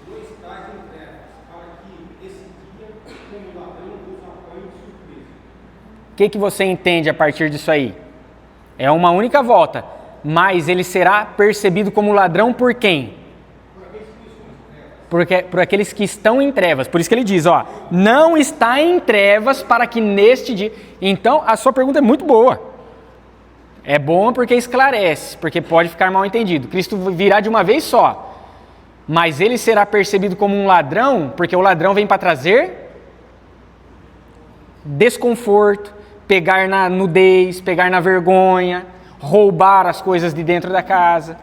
não estáis em trevas, para que esse dia, como ladrão, vos apanhe de surpresa. O que você entende a partir disso aí? É uma única volta, mas ele será percebido como ladrão por quem? Por por aqueles que estão em trevas. Por isso que ele diz, ó, não está em trevas para que neste dia... Então, a sua pergunta é muito boa. É bom porque esclarece, porque pode ficar mal entendido. Cristo virá de uma vez só, mas ele será percebido como um ladrão, porque o ladrão vem para trazer desconforto, pegar na nudez, pegar na vergonha, roubar as coisas de dentro da casa.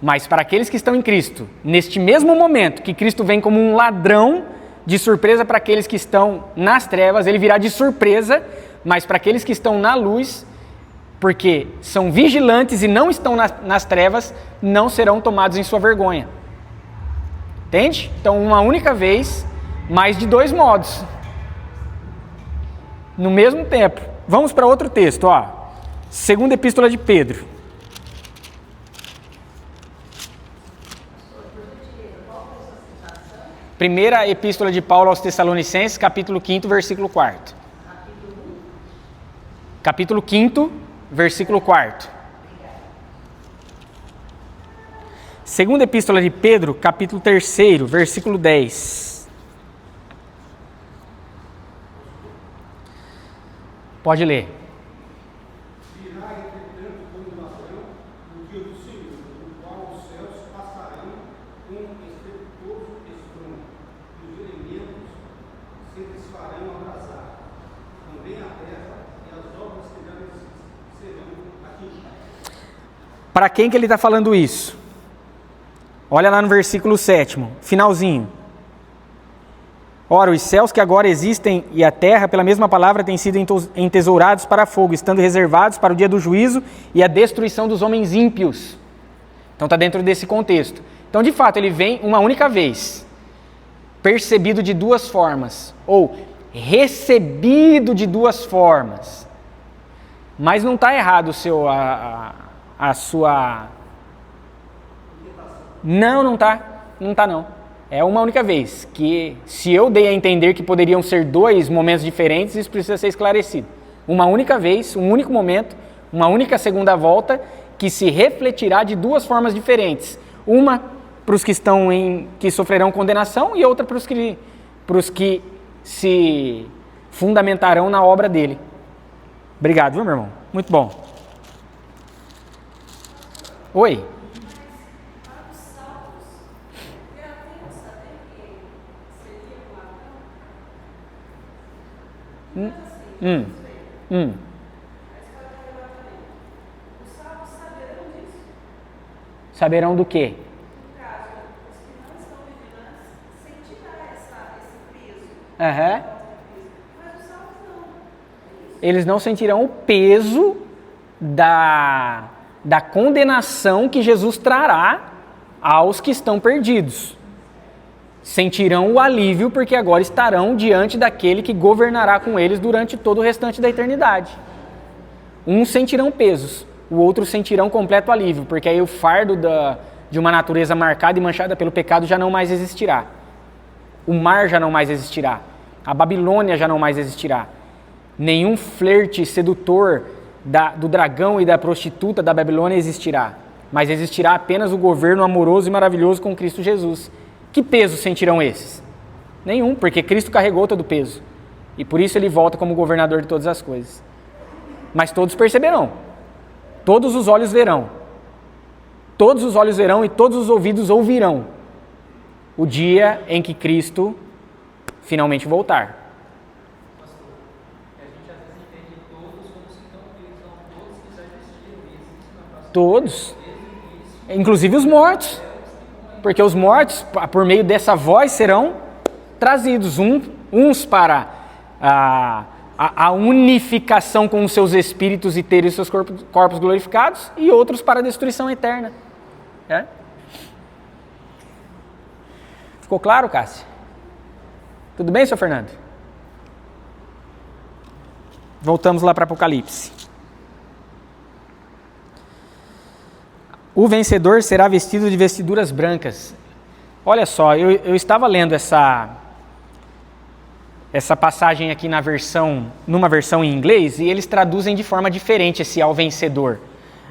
Mas para aqueles que estão em Cristo, neste mesmo momento que Cristo vem como um ladrão, de surpresa para aqueles que estão nas trevas, ele virá de surpresa, mas para aqueles que estão na luz, porque são vigilantes e não estão nas trevas, não serão tomados em sua vergonha. Entende? Então, uma única vez, mas de dois modos. No mesmo tempo. Vamos para outro texto, ó. Segunda Epístola de Pedro. Primeira Epístola de Paulo aos Tessalonicenses, capítulo 5, versículo 4. Capítulo 5, versículo 4. Segunda Epístola de Pedro, capítulo 3, versículo 10. Pode ler. Virá, entretanto, como ladrão, no dia do Senhor, no qual os céus passarão com estrepitoso estrondo, e os elementos se desfarão abrasar. Também a terra e as obras serão atingidas. Para quem que ele está falando isso? Olha lá no versículo 7, finalzinho. Ora, os céus que agora existem e a terra, pela mesma palavra, têm sido entesourados para fogo, estando reservados para o dia do juízo e a destruição dos homens ímpios. Então está dentro desse contexto. Então, de fato, ele vem uma única vez, percebido de duas formas, ou recebido de duas formas. Mas não está errado a sua... Não está. Não está, não. É uma única vez, que se eu dei a entender que poderiam ser dois momentos diferentes, isso precisa ser esclarecido. Uma única vez, um único momento, uma única segunda volta, que se refletirá de duas formas diferentes. Uma para os que que sofrerão condenação e outra para os que se fundamentarão na obra dele. Obrigado, viu, meu irmão? Muito bom. Oi. Saberão do quê? Eles não sentirão o peso da condenação que Jesus trará aos que estão perdidos. Sentirão o alívio porque agora estarão diante daquele que governará com eles durante todo o restante da eternidade. Uns sentirão pesos, o outro sentirão completo alívio, porque aí o fardo de uma natureza marcada e manchada pelo pecado já não mais existirá. O mar já não mais existirá. A Babilônia já não mais existirá. Nenhum flerte sedutor do dragão e da prostituta da Babilônia existirá. Mas existirá apenas o governo amoroso e maravilhoso com Cristo Jesus. Que peso sentirão esses? Nenhum, porque Cristo carregou todo o peso. E por isso ele volta como governador de todas as coisas. Mas todos perceberão. Todos os olhos verão. Todos os olhos verão e todos os ouvidos ouvirão. O dia em que Cristo finalmente voltar. Todos. Inclusive os mortos. Porque os mortos, por meio dessa voz, serão trazidos, uns para a unificação com os seus espíritos e terem seus corpos glorificados, e outros para a destruição eterna. É? Ficou claro, Cássio? Tudo bem, senhor Fernando? Voltamos lá para Apocalipse. O vencedor será vestido de vestiduras brancas. Olha só, eu estava lendo essa passagem aqui numa versão em inglês, e eles traduzem de forma diferente esse ao vencedor.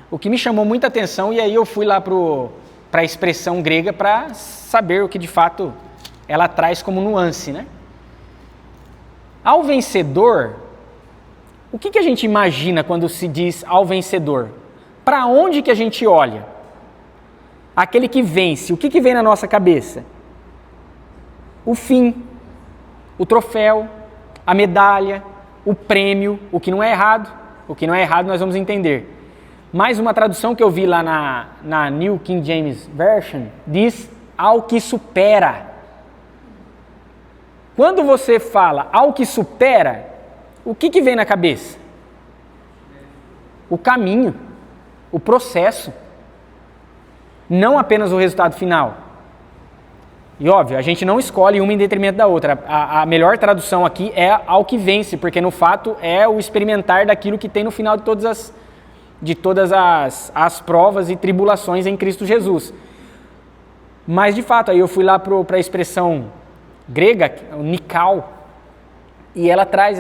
O que me chamou muita atenção, e aí eu fui lá para para a expressão grega para saber o que de fato ela traz como nuance, né? Ao vencedor, o que a gente imagina quando se diz ao vencedor? Para onde que a gente olha? Aquele que vence, o que vem na nossa cabeça? O fim, o troféu, a medalha, o prêmio, o que não é errado. O que não é errado nós vamos entender. Mais uma tradução que eu vi lá na New King James Version diz ao que supera. Quando você fala ao que supera, o que vem na cabeça? O caminho, o processo, não apenas o resultado final. E óbvio, a gente não escolhe uma em detrimento da outra. A melhor tradução aqui é ao que vence, porque no fato é o experimentar daquilo que tem no final de todas as provas e tribulações em Cristo Jesus. Mas de fato, aí eu fui lá para a expressão grega, o nikao, e ela traz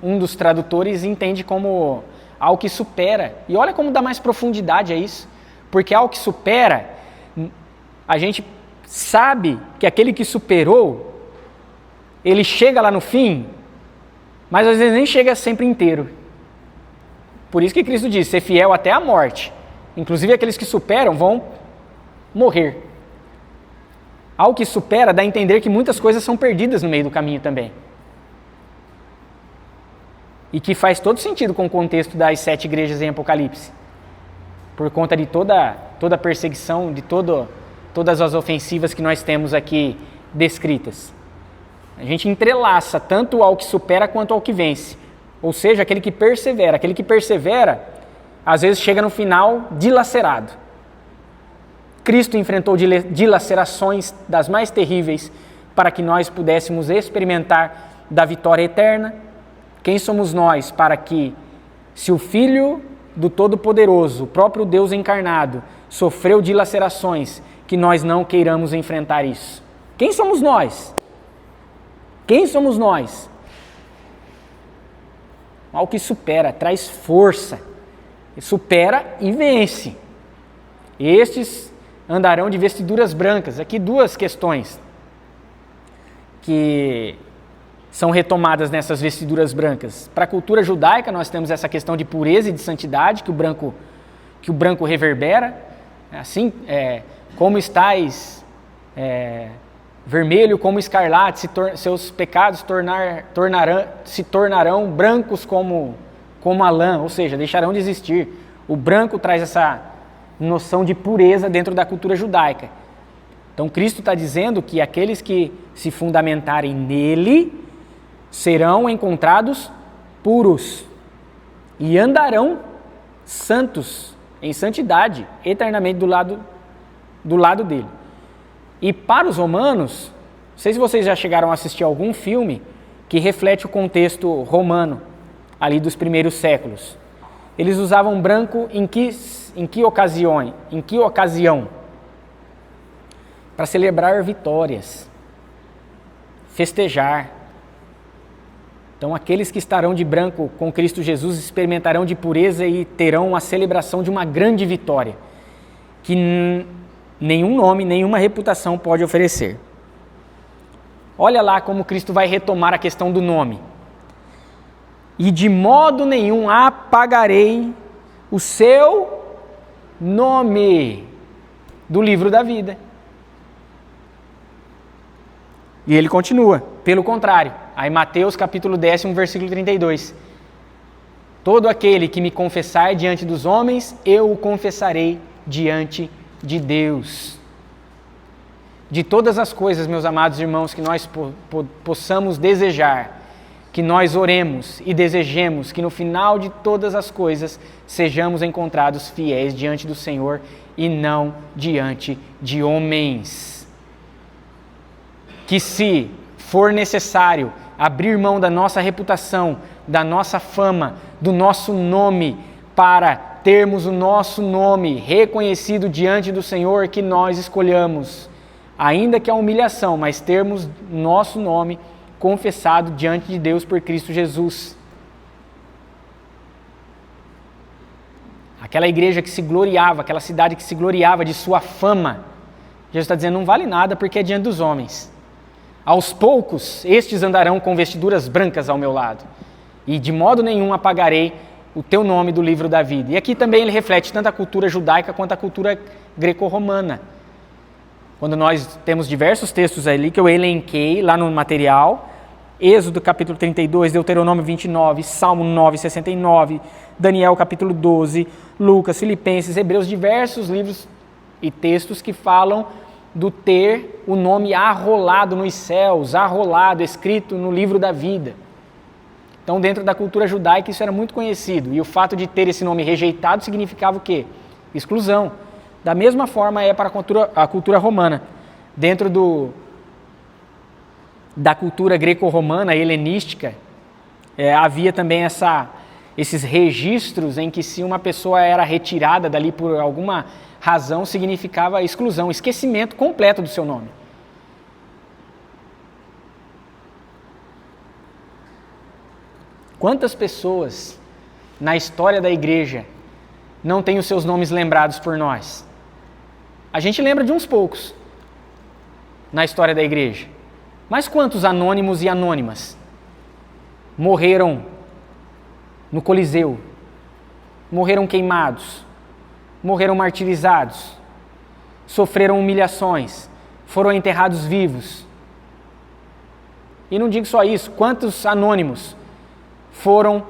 um dos tradutores entende como ao que supera. E olha como dá mais profundidade a isso, porque ao que supera, a gente sabe que aquele que superou, ele chega lá no fim, mas às vezes nem chega sempre inteiro. Por isso que Cristo diz, ser fiel até a morte. Inclusive aqueles que superam vão morrer. Ao que supera dá a entender que muitas coisas são perdidas no meio do caminho também. E que faz todo sentido com o contexto das 7 igrejas em Apocalipse. Por conta de toda a perseguição, de todas as ofensivas que nós temos aqui descritas. A gente entrelaça tanto ao que supera quanto ao que vence. Ou seja, aquele que persevera. Aquele que persevera, às vezes chega no final dilacerado. Cristo enfrentou dilacerações das mais terríveis para que nós pudéssemos experimentar da vitória eterna. Quem somos nós para que, se o Filho do Todo-Poderoso, o próprio Deus encarnado, sofreu dilacerações, que nós não queiramos enfrentar isso? Quem somos nós? Quem somos nós? Ao que supera, traz força, supera e vence. Estes andarão de vestiduras brancas. Aqui 2 questões que são retomadas nessas vestiduras brancas. Para a cultura judaica, nós temos essa questão de pureza e de santidade que o branco reverbera. Assim, como estais vermelho como escarlate, seus pecados se tornarão brancos como a lã, ou seja, deixarão de existir. O branco traz essa noção de pureza dentro da cultura judaica. Então Cristo está dizendo que aqueles que se fundamentarem nele serão encontrados puros e andarão santos, em santidade, eternamente do lado dele. E para os romanos, não sei se vocês já chegaram a assistir algum filme que reflete o contexto romano, ali dos primeiros séculos. Eles usavam branco em que ocasião? Para celebrar vitórias, festejar. Então, aqueles que estarão de branco com Cristo Jesus experimentarão de pureza e terão a celebração de uma grande vitória, que nenhum nome, nenhuma reputação pode oferecer. Olha lá como Cristo vai retomar a questão do nome. E de modo nenhum apagarei o seu nome do livro da vida. E ele continua, pelo contrário. Aí Mateus capítulo 10, versículo 32. Todo aquele que me confessar diante dos homens, eu o confessarei diante de Deus. De todas as coisas, meus amados irmãos, que nós possamos desejar, que nós oremos e desejemos que no final de todas as coisas sejamos encontrados fiéis diante do Senhor e não diante de homens. Que se for necessário abrir mão da nossa reputação, da nossa fama, do nosso nome, para termos o nosso nome reconhecido diante do Senhor, que nós escolhamos, ainda que a humilhação, mas termos nosso nome confessado diante de Deus por Cristo Jesus. aquela igreja que se gloriava, aquela cidade que se gloriava de sua fama, Jesus está dizendo, não vale nada porque é diante dos homens. Aos poucos, estes andarão com vestiduras brancas ao meu lado, e de modo nenhum apagarei o teu nome do livro da vida. E aqui também ele reflete tanto a cultura judaica quanto a cultura greco-romana. Quando nós temos diversos textos ali que eu elenquei lá no material, Êxodo capítulo 32, Deuteronômio 29, Salmo 9, 69, Daniel capítulo 12, Lucas, Filipenses, Hebreus, diversos livros e textos que falam do ter o nome arrolado nos céus, arrolado, escrito no livro da vida. Então, dentro da cultura judaica, isso era muito conhecido. E o fato de ter esse nome rejeitado significava o quê? Exclusão. Da mesma forma é para a cultura romana. Dentro da cultura greco-romana, helenística, havia também esses registros em que se uma pessoa era retirada dali por alguma razão, significava exclusão, esquecimento completo do seu nome. Quantas pessoas na história da igreja não têm os seus nomes lembrados por nós? A gente lembra de uns poucos na história da igreja. Mas quantos anônimos e anônimas morreram no Coliseu, morreram queimados, morreram martirizados, sofreram humilhações, foram enterrados vivos? E não digo só isso, quantos anônimos foram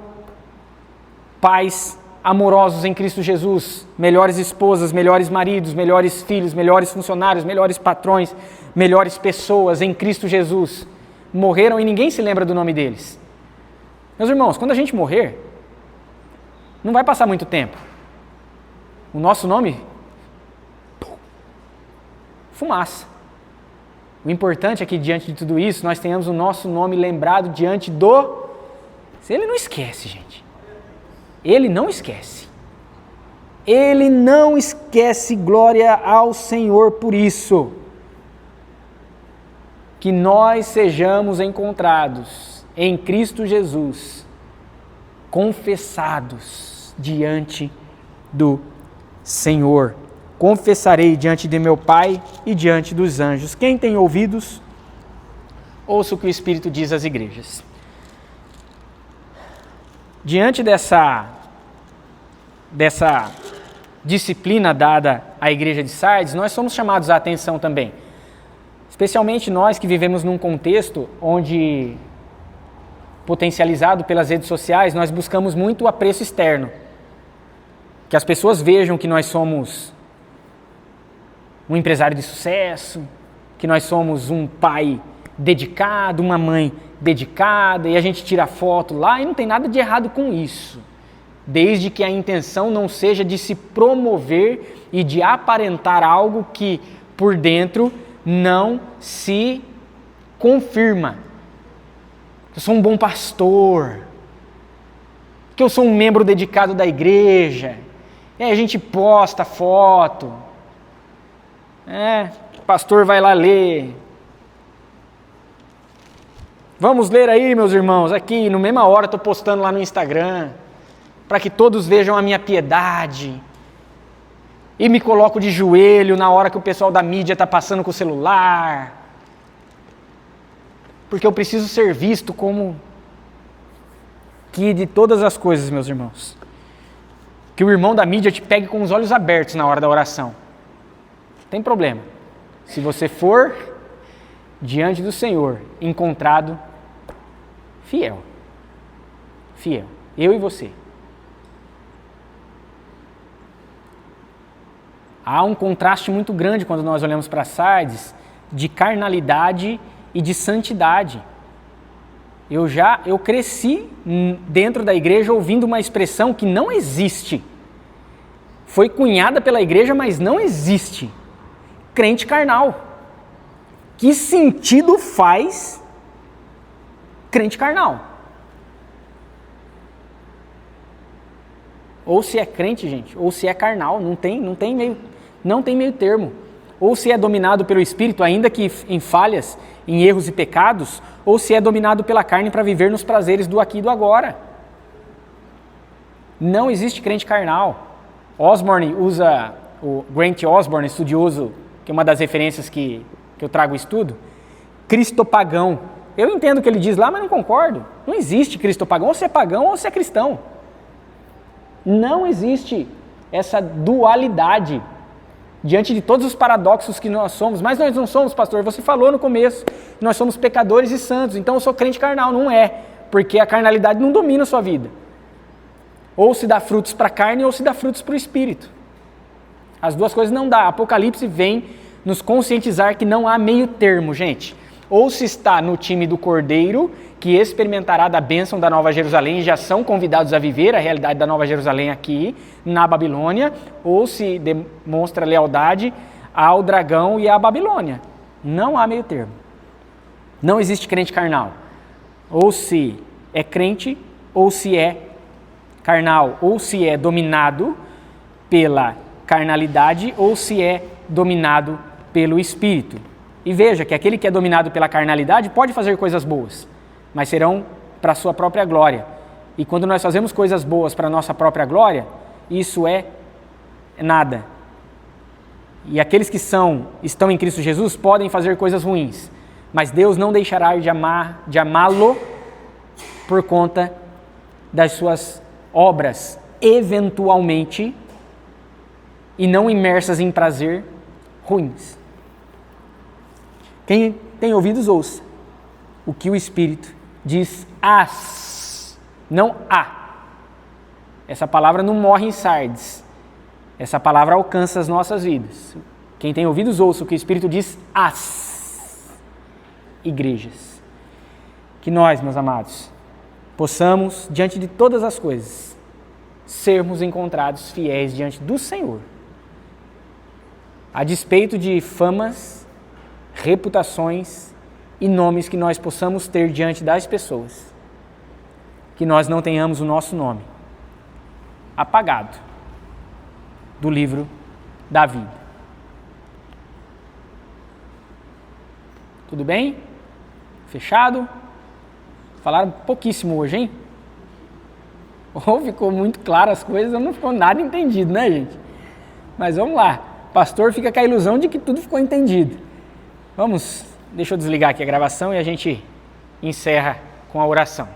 pais amorosos em Cristo Jesus, melhores esposas, melhores maridos, melhores filhos, melhores funcionários, melhores patrões, melhores pessoas em Cristo Jesus, morreram e ninguém se lembra do nome deles. Meus irmãos, quando a gente morrer, não vai passar muito tempo. O nosso nome, fumaça. O importante é que diante de tudo isso, nós tenhamos o nosso nome lembrado diante do... Ele não esquece, gente. Ele não esquece. Ele não esquece, glória ao Senhor por isso. Que nós sejamos encontrados em Cristo Jesus, confessados diante do Senhor. Confessarei diante de meu Pai e diante dos anjos. Quem tem ouvidos, ouça o que o Espírito diz às igrejas. Diante dessa disciplina dada à igreja de Sardes, nós somos chamados à atenção também. Especialmente nós que vivemos num contexto onde, potencializado pelas redes sociais, nós buscamos muito o apreço externo. Que as pessoas vejam que nós somos um empresário de sucesso, que nós somos um pai dedicado, uma mãe dedicada, e a gente tira foto lá, e não tem nada de errado com isso, desde que a intenção não seja de se promover e de aparentar algo que por dentro não se confirma. Eu sou um bom pastor, que eu sou um membro dedicado da igreja, e aí a gente posta foto, o pastor vai lá ler. Vamos ler aí, meus irmãos, aqui, no mesma hora estou postando lá no Instagram, para que todos vejam a minha piedade, e me coloco de joelho na hora que o pessoal da mídia está passando com o celular, porque eu preciso ser visto como que de todas as coisas, meus irmãos, que o irmão da mídia te pegue com os olhos abertos na hora da oração. Não tem problema. Se você for diante do Senhor, encontrado fiel. Fiel. Eu e você. Há um contraste muito grande quando nós olhamos para Sardes de carnalidade e de santidade. Eu cresci dentro da igreja ouvindo uma expressão que não existe. Foi cunhada pela igreja, mas não existe. Crente carnal. Que sentido faz crente carnal? Ou se é crente, gente, ou se é carnal, não tem meio termo. Ou se é dominado pelo Espírito, ainda que em falhas, em erros e pecados, ou se é dominado pela carne para viver nos prazeres do aqui e do agora. Não existe crente carnal. Osborne usa, o Grant Osborne, estudioso, que é uma das referências que eu trago ao estudo, cristopagão. Eu entendo o que ele diz lá, mas não concordo. Não existe cristopagão, ou você é pagão ou você é cristão. Não existe essa dualidade diante de todos os paradoxos que nós somos. Mas nós não somos, pastor, você falou no começo, nós somos pecadores e santos, então eu sou crente carnal. Não é, porque a carnalidade não domina a sua vida. Ou se dá frutos para a carne ou se dá frutos para o espírito. As duas coisas não dá. Apocalipse vem nos conscientizar que não há meio termo, gente. Ou se está no time do Cordeiro, que experimentará da bênção da Nova Jerusalém e já são convidados a viver a realidade da Nova Jerusalém aqui, na Babilônia, ou se demonstra lealdade ao dragão e à Babilônia. Não há meio termo. Não existe crente carnal. Ou se é crente, ou se é carnal, ou se é dominado pela carnalidade, ou se é dominado pelo Espírito. E veja que aquele que é dominado pela carnalidade pode fazer coisas boas, mas serão para a sua própria glória. E quando nós fazemos coisas boas para a nossa própria glória, isso é nada. E aqueles que estão em Cristo Jesus podem fazer coisas ruins, mas Deus não deixará de amá-lo por conta das suas obras, eventualmente, e não imersas em prazer ruins. Quem tem ouvidos, ouça o que o Espírito diz às, não a. Essa palavra não morre em Sardes. Essa palavra alcança as nossas vidas. Quem tem ouvidos, ouça o que o Espírito diz às igrejas. Que nós, meus amados, possamos, diante de todas as coisas, sermos encontrados fiéis diante do Senhor. A despeito de famas, reputações e nomes que nós possamos ter diante das pessoas, que nós não tenhamos o nosso nome apagado do livro da vida. Tudo bem? Fechado? Falaram pouquíssimo hoje, hein? Ou ficou muito claro as coisas, ou não ficou nada entendido, né, gente? Mas vamos lá. Pastor fica com a ilusão de que tudo ficou entendido. Deixa eu desligar aqui a gravação e a gente encerra com a oração.